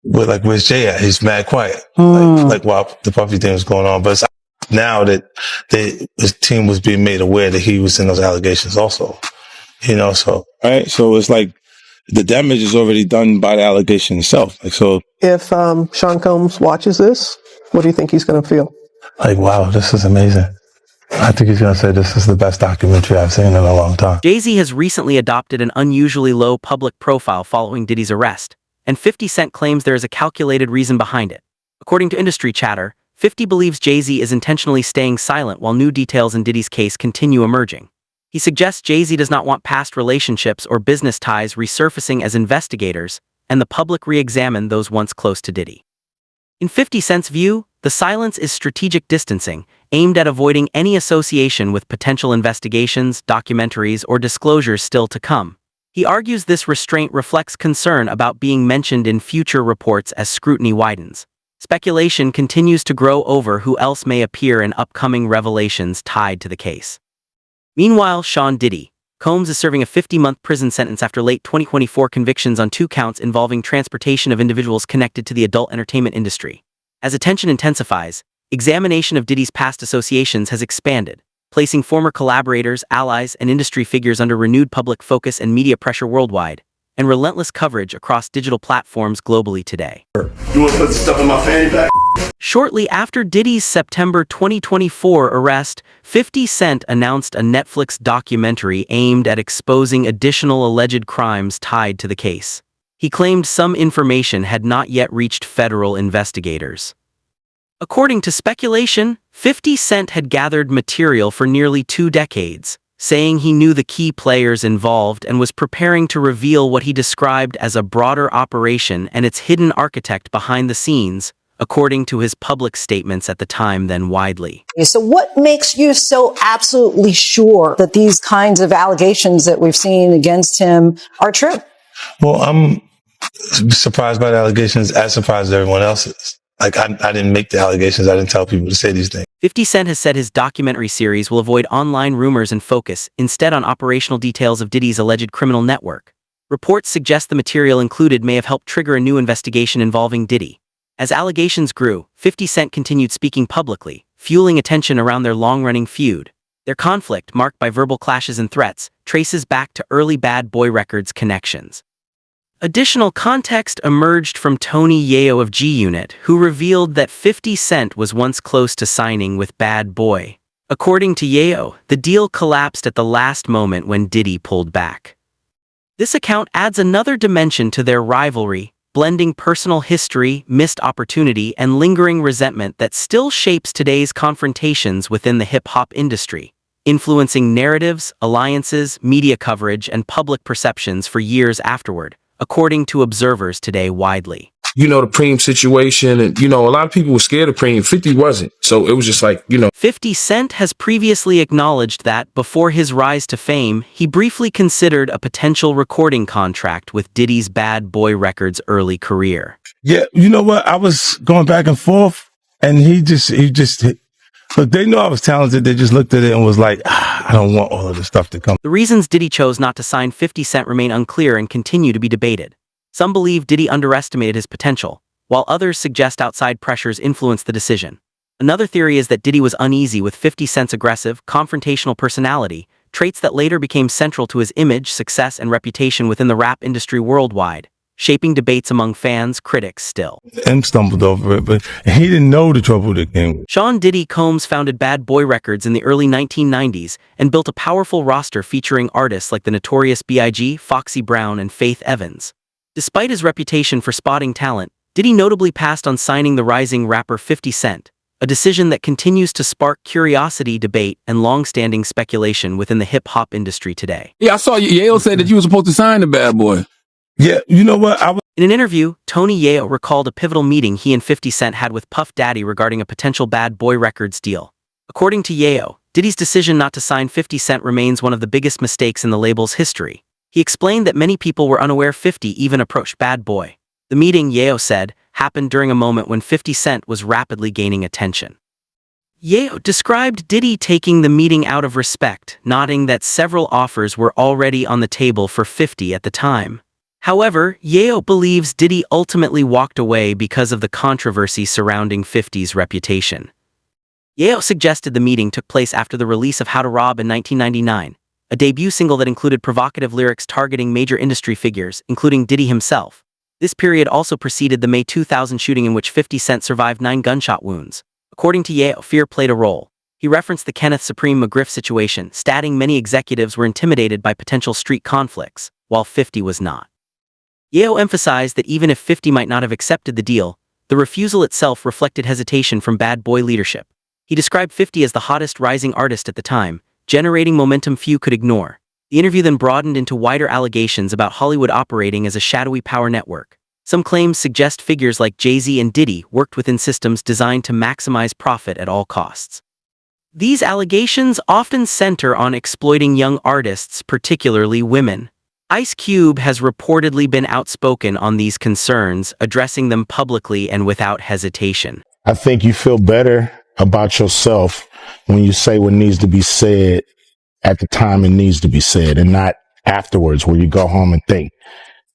where's Jay at? He's mad quiet. Like while the Puffy thing was going on. But it's now that his team was being made aware that he was in those allegations also. So. Right. So it's like the damage is already done by the allegation itself. Like, so. If Sean Combs watches this, what do you think he's going to feel? Like, wow, this is amazing. I think he's going to say this is the best documentary I've seen in a long time. Jay-Z has recently adopted an unusually low public profile following Diddy's arrest, and 50 Cent claims there is a calculated reason behind it. According to industry chatter, 50 believes Jay-Z is intentionally staying silent while new details in Diddy's case continue emerging. He suggests Jay-Z does not want past relationships or business ties resurfacing as investigators, and the public re-examine those once close to Diddy. In 50 Cent's view, the silence is strategic distancing, aimed at avoiding any association with potential investigations, documentaries, or disclosures still to come. He argues this restraint reflects concern about being mentioned in future reports as scrutiny widens. Speculation continues to grow over who else may appear in upcoming revelations tied to the case. Meanwhile, Sean Diddy. Combs is serving a 50-month prison sentence after late 2024 convictions on 2 counts involving transportation of individuals connected to the adult entertainment industry. As attention intensifies, examination of Diddy's past associations has expanded, placing former collaborators, allies, and industry figures under renewed public focus and media pressure worldwide, and relentless coverage across digital platforms globally today. You want to put stuff in my fanny pack? Shortly after Diddy's September 2024 arrest, 50 Cent announced a Netflix documentary aimed at exposing additional alleged crimes tied to the case. He claimed some information had not yet reached federal investigators. According to speculation, 50 Cent had gathered material for nearly 2 decades, saying he knew the key players involved and was preparing to reveal what he described as a broader operation and its hidden architect behind the scenes, according to his public statements at the time then widely. So what makes you so absolutely sure that these kinds of allegations that we've seen against him are true? Well, I'm surprised by the allegations, as surprised as everyone else is. Like, I didn't make the allegations. I didn't tell people to say these things. 50 Cent has said his documentary series will avoid online rumors and focus instead on operational details of Diddy's alleged criminal network. Reports suggest the material included may have helped trigger a new investigation involving Diddy. As allegations grew, 50 Cent continued speaking publicly, fueling attention around their long-running feud. Their conflict, marked by verbal clashes and threats, traces back to early Bad Boy Records connections. Additional context emerged from Tony Yayo of G-Unit, who revealed that 50 Cent was once close to signing with Bad Boy. According to Yayo, the deal collapsed at the last moment when Diddy pulled back. This account adds another dimension to their rivalry, blending personal history, missed opportunity, and lingering resentment that still shapes today's confrontations within the hip-hop industry, influencing narratives, alliances, media coverage, and public perceptions for years afterward, according to observers today widely. The Preem situation, and, a lot of people were scared of Preem. 50 wasn't. So it was just like, 50 Cent has previously acknowledged that, before his rise to fame, he briefly considered a potential recording contract with Diddy's Bad Boy Records' early career. Yeah, you know what? I was going back and forth, and he just, look, they knew I was talented. They just looked at it and was like, I don't want all of this stuff to come. The reasons Diddy chose not to sign 50 Cent remain unclear and continue to be debated. Some believe Diddy underestimated his potential, while others suggest outside pressures influenced the decision. Another theory is that Diddy was uneasy with 50 Cent's aggressive, confrontational personality, traits that later became central to his image, success, and reputation within the rap industry worldwide, shaping debates among fans, critics still. And stumbled over it, but he didn't know the trouble that came with. Sean Diddy Combs founded Bad Boy Records in the early 1990s and built a powerful roster featuring artists like the Notorious B.I.G., Foxy Brown, and Faith Evans. Despite his reputation for spotting talent, Diddy notably passed on signing the rising rapper 50 Cent, a decision that continues to spark curiosity, debate, and long-standing speculation within the hip-hop industry today. Yeah, I saw Yayo said that you were supposed to sign the Bad Boy. Yeah, you know what? In an interview, Tony Yayo recalled a pivotal meeting he and 50 Cent had with Puff Daddy regarding a potential Bad Boy Records deal. According to Yayo, Diddy's decision not to sign 50 Cent remains one of the biggest mistakes in the label's history. He explained that many people were unaware 50 even approached Bad Boy. The meeting, Yayo said, happened during a moment when 50 Cent was rapidly gaining attention. Yayo described Diddy taking the meeting out of respect, noting that several offers were already on the table for 50 at the time. However, Yeo believes Diddy ultimately walked away because of the controversy surrounding 50's reputation. Yeo suggested the meeting took place after the release of How to Rob in 1999, a debut single that included provocative lyrics targeting major industry figures, including Diddy himself. This period also preceded the May 2000 shooting in which 50 Cent survived 9 gunshot wounds. According to Yeo, fear played a role. He referenced the Kenneth Supreme McGriff situation, stating many executives were intimidated by potential street conflicts, while 50 was not. Yeo emphasized that even if 50 might not have accepted the deal, the refusal itself reflected hesitation from bad boy leadership. He described 50 as the hottest rising artist at the time, generating momentum few could ignore. The interview then broadened into wider allegations about Hollywood operating as a shadowy power network. Some claims suggest figures like Jay-Z and Diddy worked within systems designed to maximize profit at all costs. These allegations often center on exploiting young artists, particularly women. Ice Cube has reportedly been outspoken on these concerns, addressing them publicly and without hesitation. I think you feel better about yourself when you say what needs to be said at the time it needs to be said, and not afterwards where you go home and think,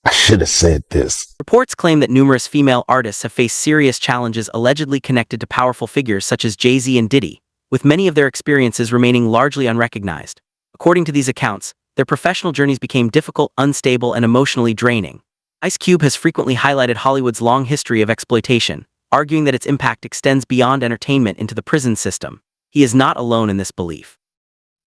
I should have said this. Reports claim that numerous female artists have faced serious challenges allegedly connected to powerful figures such as Jay-Z and Diddy, with many of their experiences remaining largely unrecognized. According to these accounts, their professional journeys became difficult, unstable, and emotionally draining. Ice Cube has frequently highlighted Hollywood's long history of exploitation, arguing that its impact extends beyond entertainment into the prison system. He is not alone in this belief.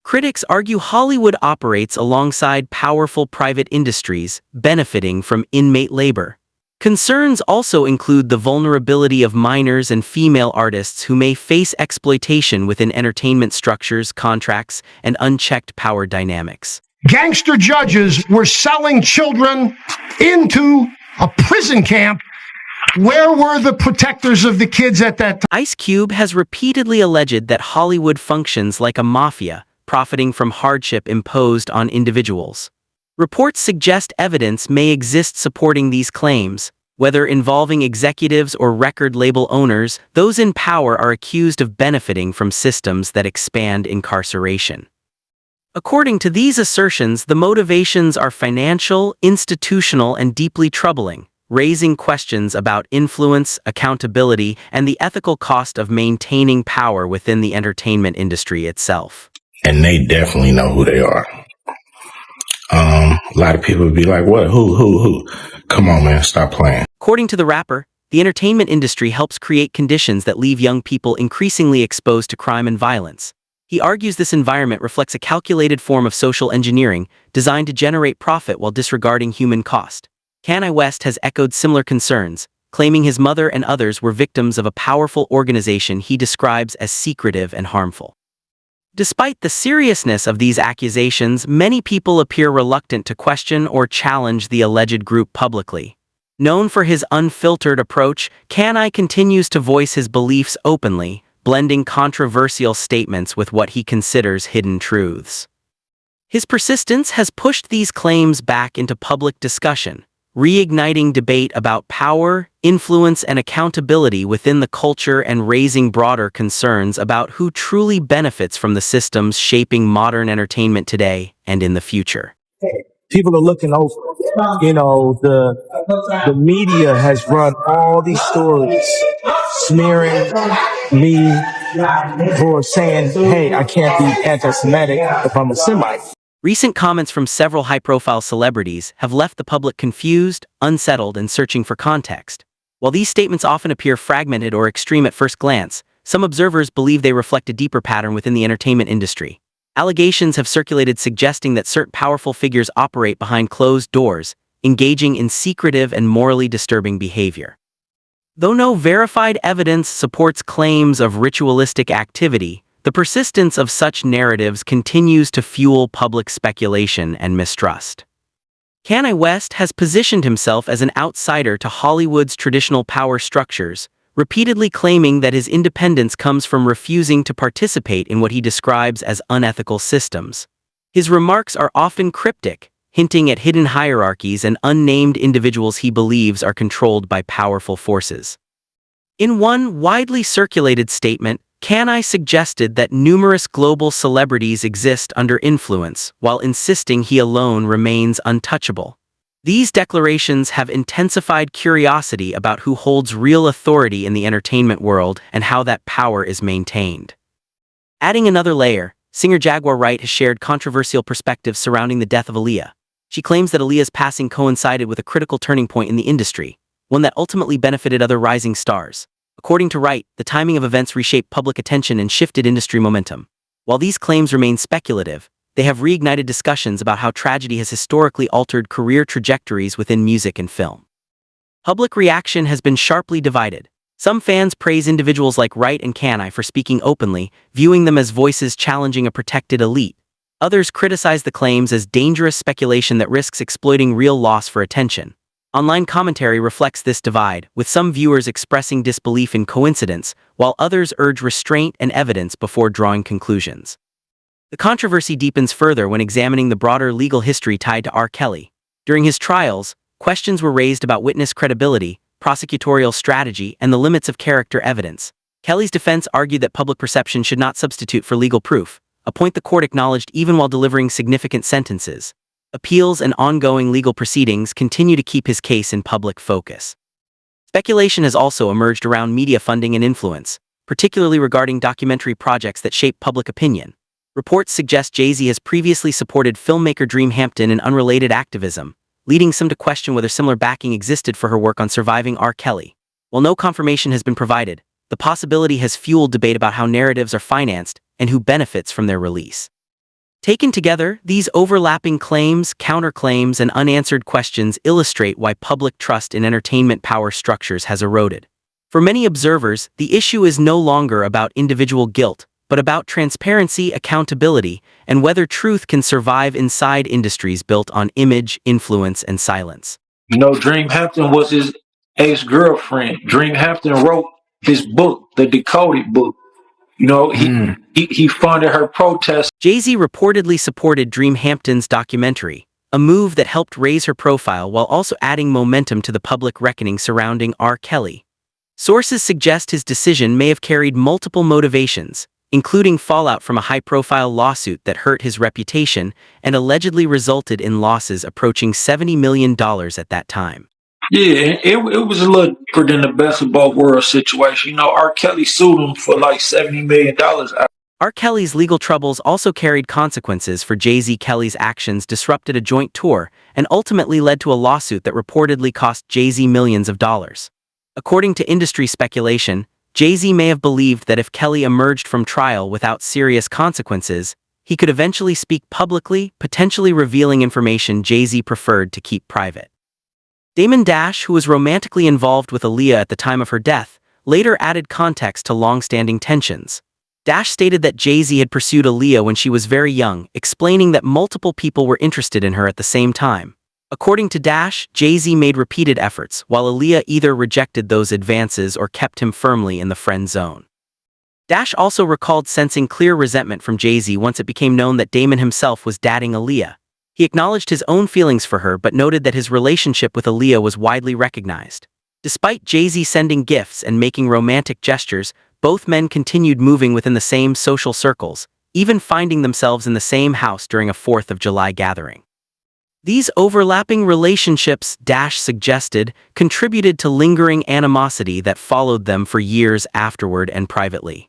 Critics argue Hollywood operates alongside powerful private industries, benefiting from inmate labor. Concerns also include the vulnerability of minors and female artists who may face exploitation within entertainment structures, contracts, and unchecked power dynamics. Gangster judges were selling children into a prison camp. Where were the protectors of the kids at that time? Ice Cube has repeatedly alleged that Hollywood functions like a mafia, profiting from hardship imposed on individuals. Reports suggest evidence may exist supporting these claims. Whether involving executives or record label owners, those in power are accused of benefiting from systems that expand incarceration. According to these assertions, the motivations are financial, institutional, and deeply troubling, raising questions about influence, accountability, and the ethical cost of maintaining power within the entertainment industry itself. And they definitely know who they are. A lot of people would be like, what? Who? Come on, man, stop playing. According to the rapper, the entertainment industry helps create conditions that leave young people increasingly exposed to crime and violence. He argues this environment reflects a calculated form of social engineering designed to generate profit while disregarding human cost. Kanye West has echoed similar concerns, claiming his mother and others were victims of a powerful organization he describes as secretive and harmful. Despite the seriousness of these accusations, many people appear reluctant to question or challenge the alleged group publicly. Known for his unfiltered approach, Kanye continues to voice his beliefs openly, blending controversial statements with what he considers hidden truths. His persistence has pushed these claims back into public discussion, reigniting debate about power, influence, and accountability within the culture and raising broader concerns about who truly benefits from the systems shaping modern entertainment today and in the future. People are looking over, the media has run all these stories smearing me for saying, hey, I can't be anti-Semitic if I'm a Semite. Recent comments from several high-profile celebrities have left the public confused, unsettled, and searching for context. While these statements often appear fragmented or extreme at first glance, some observers believe they reflect a deeper pattern within the entertainment industry. Allegations have circulated suggesting that certain powerful figures operate behind closed doors, engaging in secretive and morally disturbing behavior. Though no verified evidence supports claims of ritualistic activity, the persistence of such narratives continues to fuel public speculation and mistrust. Kanye West has positioned himself as an outsider to Hollywood's traditional power structures, repeatedly claiming that his independence comes from refusing to participate in what he describes as unethical systems. His remarks are often cryptic, hinting at hidden hierarchies and unnamed individuals he believes are controlled by powerful forces. In one widely circulated statement, Kanye suggested that numerous global celebrities exist under influence, while insisting he alone remains untouchable. These declarations have intensified curiosity about who holds real authority in the entertainment world and how that power is maintained. Adding another layer, singer Jaguar Wright has shared controversial perspectives surrounding the death of Aaliyah. She claims that Aaliyah's passing coincided with a critical turning point in the industry, one that ultimately benefited other rising stars. According to Wright, the timing of events reshaped public attention and shifted industry momentum. While these claims remain speculative, they have reignited discussions about how tragedy has historically altered career trajectories within music and film. Public reaction has been sharply divided. Some fans praise individuals like Wright and Canai for speaking openly, viewing them as voices challenging a protected elite. Others criticize the claims as dangerous speculation that risks exploiting real loss for attention. Online commentary reflects this divide, with some viewers expressing disbelief in coincidence, while others urge restraint and evidence before drawing conclusions. The controversy deepens further when examining the broader legal history tied to R. Kelly. During his trials, questions were raised about witness credibility, prosecutorial strategy, and the limits of character evidence. Kelly's defense argued that public perception should not substitute for legal proof, a point the court acknowledged even while delivering significant sentences. Appeals and ongoing legal proceedings continue to keep his case in public focus. Speculation has also emerged around media funding and influence, particularly regarding documentary projects that shape public opinion. Reports suggest Jay-Z has previously supported filmmaker Dream Hampton in unrelated activism, leading some to question whether similar backing existed for her work on surviving R. Kelly. While no confirmation has been provided, the possibility has fueled debate about how narratives are financed and who benefits from their release. Taken together, these overlapping claims, counterclaims, and unanswered questions illustrate why public trust in entertainment power structures has eroded. For many observers, the issue is no longer about individual guilt, but about transparency, accountability, and whether truth can survive inside industries built on image, influence, and silence. You know, Dream Hampton was his ex-girlfriend. Dream Hampton wrote his book, The Decoded Book. You know, he funded her protest. Jay-Z reportedly supported Dream Hampton's documentary, a move that helped raise her profile while also adding momentum to the public reckoning surrounding R. Kelly. Sources suggest his decision may have carried multiple motivations, including fallout from a high-profile lawsuit that hurt his reputation and allegedly resulted in losses approaching $70 million at that time. Yeah, it was a little different than the best of both worlds situation. You know, R. Kelly sued him for like $70 million. R. Kelly's legal troubles also carried consequences for Jay-Z. Kelly's actions disrupted a joint tour and ultimately led to a lawsuit that reportedly cost Jay-Z millions of dollars. According to industry speculation, Jay-Z may have believed that if Kelly emerged from trial without serious consequences, he could eventually speak publicly, potentially revealing information Jay-Z preferred to keep private. Damon Dash, who was romantically involved with Aaliyah at the time of her death, later added context to long-standing tensions. Dash stated that Jay-Z had pursued Aaliyah when she was very young, explaining that multiple people were interested in her at the same time. According to Dash, Jay-Z made repeated efforts, while Aaliyah either rejected those advances or kept him firmly in the friend zone. Dash also recalled sensing clear resentment from Jay-Z once it became known that Damon himself was dating Aaliyah. He acknowledged his own feelings for her but noted that his relationship with Aaliyah was widely recognized. Despite Jay-Z sending gifts and making romantic gestures, both men continued moving within the same social circles, even finding themselves in the same house during a 4th of July gathering. These overlapping relationships, Dash suggested, contributed to lingering animosity that followed them for years afterward and privately.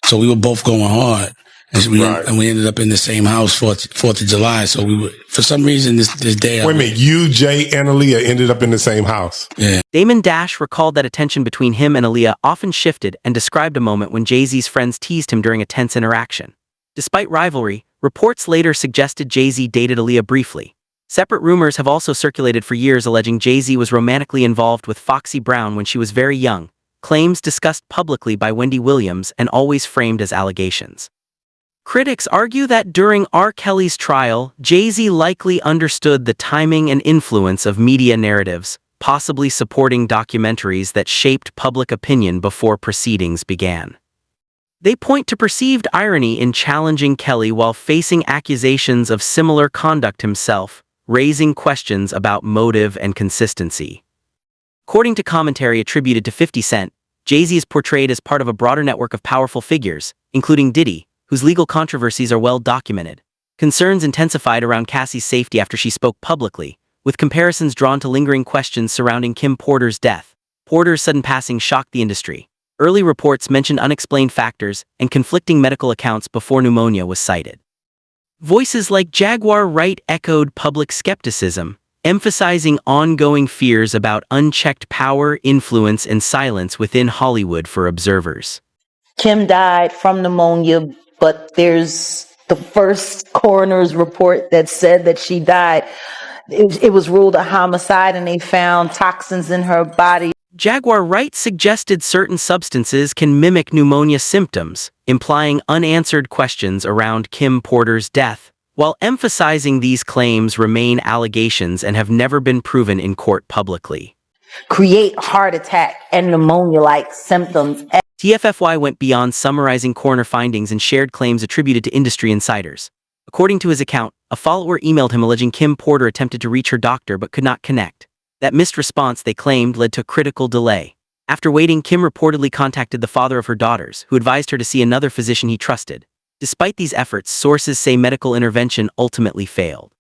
So we were both going hard. And we ended up in the same house 4th of July. So we were, for some reason, this day. Wait a minute, you, Jay, and Aaliyah ended up in the same house. Yeah. Damon Dash recalled that attention between him and Aaliyah often shifted and described a moment when Jay-Z's friends teased him during a tense interaction. Despite rivalry, reports later suggested Jay-Z dated Aaliyah briefly. Separate rumors have also circulated for years alleging Jay-Z was romantically involved with Foxy Brown when she was very young, claims discussed publicly by Wendy Williams and always framed as allegations. Critics argue that during R. Kelly's trial, Jay-Z likely understood the timing and influence of media narratives, possibly supporting documentaries that shaped public opinion before proceedings began. They point to perceived irony in challenging Kelly while facing accusations of similar conduct himself, raising questions about motive and consistency. According to commentary attributed to 50 Cent, Jay-Z is portrayed as part of a broader network of powerful figures, including Diddy, whose legal controversies are well documented. Concerns intensified around Cassie's safety after she spoke publicly, with comparisons drawn to lingering questions surrounding Kim Porter's death. Porter's sudden passing shocked the industry. Early reports mentioned unexplained factors and conflicting medical accounts before pneumonia was cited. Voices like Jaguar Wright echoed public skepticism, emphasizing ongoing fears about unchecked power, influence, and silence within Hollywood for observers. Kim died from pneumonia, but there's the first coroner's report that said that she died. It was ruled a homicide, and they found toxins in her body. Jaguar Wright suggested certain substances can mimic pneumonia symptoms, implying unanswered questions around Kim Porter's death, while emphasizing these claims remain allegations and have never been proven in court publicly. Create heart attack and pneumonia-like symptoms. TFFY went beyond summarizing coroner findings and shared claims attributed to industry insiders. According to his account, a follower emailed him alleging Kim Porter attempted to reach her doctor but could not connect. That missed response, they claimed, led to a critical delay. After waiting, Kim reportedly contacted the father of her daughters, who advised her to see another physician he trusted. Despite these efforts, sources say medical intervention ultimately failed.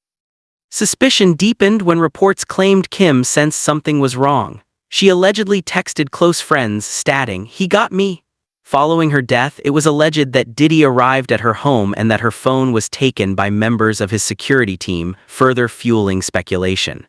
Suspicion deepened when reports claimed Kim sensed something was wrong. She allegedly texted close friends, stating, "He got me." Following her death, it was alleged that Diddy arrived at her home and that her phone was taken by members of his security team, further fueling speculation.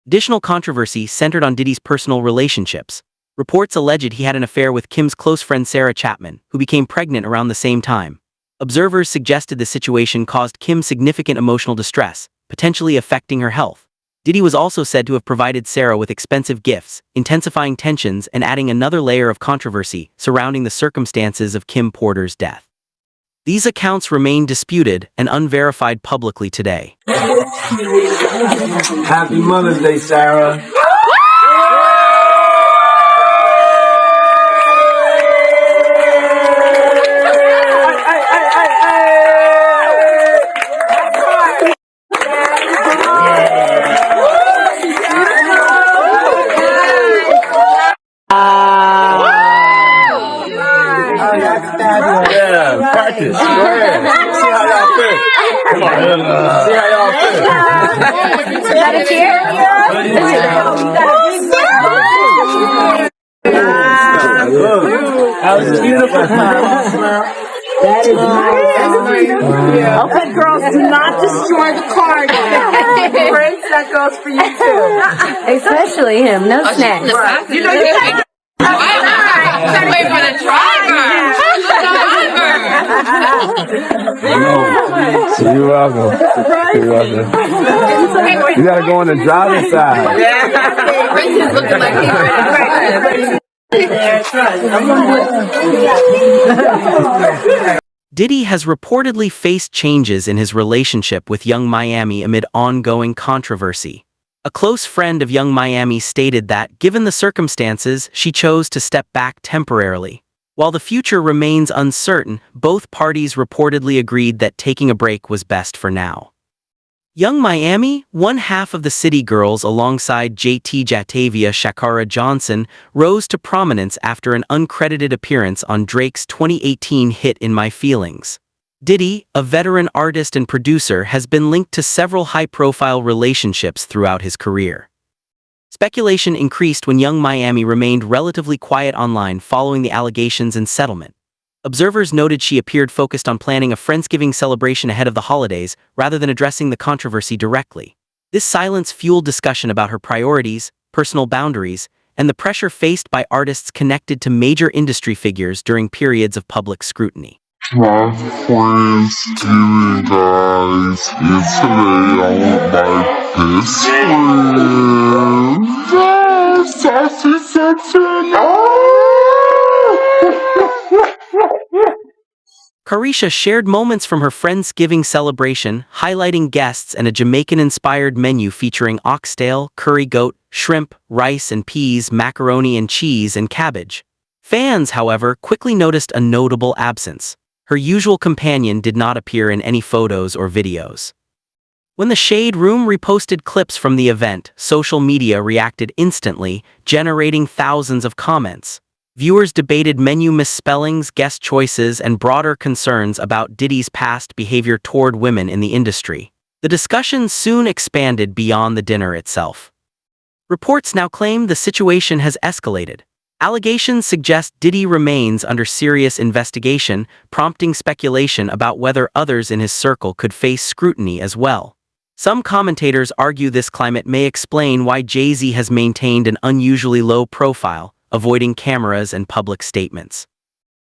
Additional controversy centered on Diddy's personal relationships. Reports alleged he had an affair with Kim's close friend Sarah Chapman, who became pregnant around the same time. Observers suggested the situation caused Kim significant emotional distress, potentially affecting her health. Diddy was also said to have provided Sarah with expensive gifts, intensifying tensions and adding another layer of controversy surrounding the circumstances of Kim Porter's death. These accounts remain disputed and unverified publicly today. Happy Mother's Day, Sarah. Yeah, practice. Go ahead. See how y'all feel. Come on. See how y'all feel. Is that a cheer? That was beautiful. That is nice. Okay, girls, do not destroy the card. Prince, that goes for you too. Especially him. No snacks. You know you can't. Wait for the driver. You're welcome. You're welcome. You gotta go on the driver's side. Prince is looking like he's ready. Diddy has reportedly faced changes in his relationship with Young Miami amid ongoing controversy. A close friend of Young Miami stated that, given the circumstances, she chose to step back temporarily. While the future remains uncertain, both parties reportedly agreed that taking a break was best for now. Young Miami, one half of the City Girls alongside JT Jatavia Shakara Johnson, rose to prominence after an uncredited appearance on Drake's 2018 hit In My Feelings. Diddy, a veteran artist and producer, has been linked to several high-profile relationships throughout his career. Speculation increased when Young Miami remained relatively quiet online following the allegations and settlement. Observers noted she appeared focused on planning a Friendsgiving celebration ahead of the holidays rather than addressing the controversy directly. This silence fueled discussion about her priorities, personal boundaries, and the pressure faced by artists connected to major industry figures during periods of public scrutiny. Happy Friendsgiving, guys. And today I want my best friend. Yes, Sassy Section. Carisha shared moments from her Friendsgiving celebration, highlighting guests and a Jamaican-inspired menu featuring oxtail, curry goat, shrimp, rice and peas, macaroni and cheese, and cabbage. Fans, however, quickly noticed a notable absence. Her usual companion did not appear in any photos or videos. When the Shade Room reposted clips from the event, social media reacted instantly, generating thousands of comments. Viewers debated menu misspellings, guest choices, and broader concerns about Diddy's past behavior toward women in the industry. The discussion soon expanded beyond the dinner itself. Reports now claim the situation has escalated. Allegations suggest Diddy remains under serious investigation, prompting speculation about whether others in his circle could face scrutiny as well. Some commentators argue this climate may explain why Jay-Z has maintained an unusually low profile, avoiding cameras and public statements.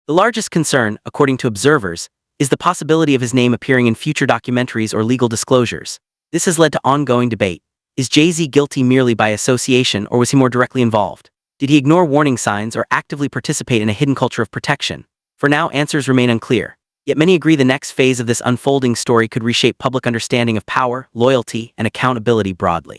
The largest concern, according to observers, is the possibility of his name appearing in future documentaries or legal disclosures. This has led to ongoing debate. Is Jay-Z guilty merely by association, or was he more directly involved? Did he ignore warning signs or actively participate in a hidden culture of protection? For now, answers remain unclear. Yet many agree the next phase of this unfolding story could reshape public understanding of power, loyalty, and accountability broadly.